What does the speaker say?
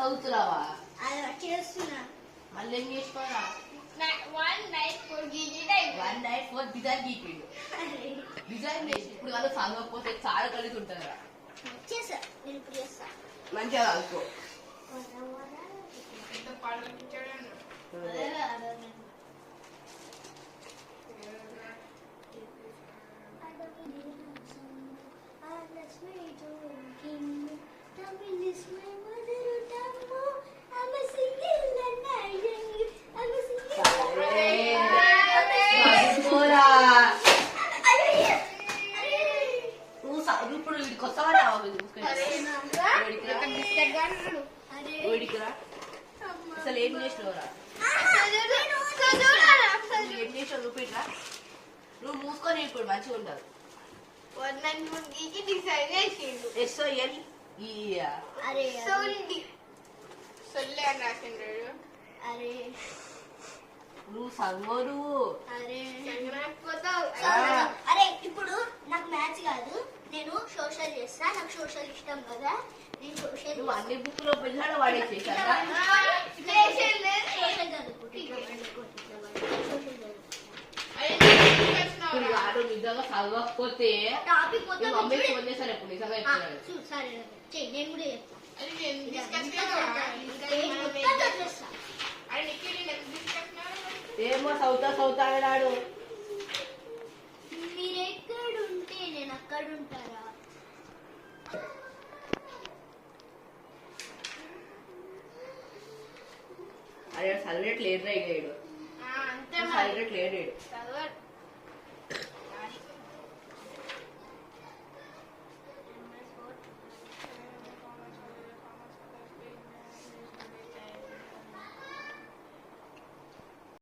చదువుతున్నావా? అది చేస్తున్నా. మళ్ళీ ఏం చేసుకోరా? 1 night for gigi. 1 night for design గీకిండు. డిజైన్ చేసి ఇప్పుడు వాళ్ళు చదవకపోతే చాలా కలిసి ఉంటారా? చేసా నేను ఇప్పుడు చేస్తా. మంచిగా చదువుకో. ఇప్పుడు వీడికి వస్తావా అసలు ఏం చేసినవరా? ఏం చేసినావు చూపిట్రా. నువ్వు మూసుకొని ఇప్పుడు మంచిగా ఉండదు. SOL నువ్వు సంగోరు. అరే ఇప్పుడు నాకు మ్యాథ్స్ కాదు, నేను సోషల్ చేస్తా. నాకు సోషల్ ఇష్టం కదా, నేను సోషల్. నువ్వు అన్ని బుక్ లో పిల్లలు వాడేసేసారా? వాడు నిజంగా చదవకపోతే మమ్మీ ఫోన్ చేశారు. ఎప్పుడు నిజంగా నేను కూడా ఏమో చదువుతా అన్నాడు. మీరు ఎక్కడుంటే నేను అక్కడ ఉంటారా? అరే చదివేట్ లేడు రా. చదివేట్ లేడు.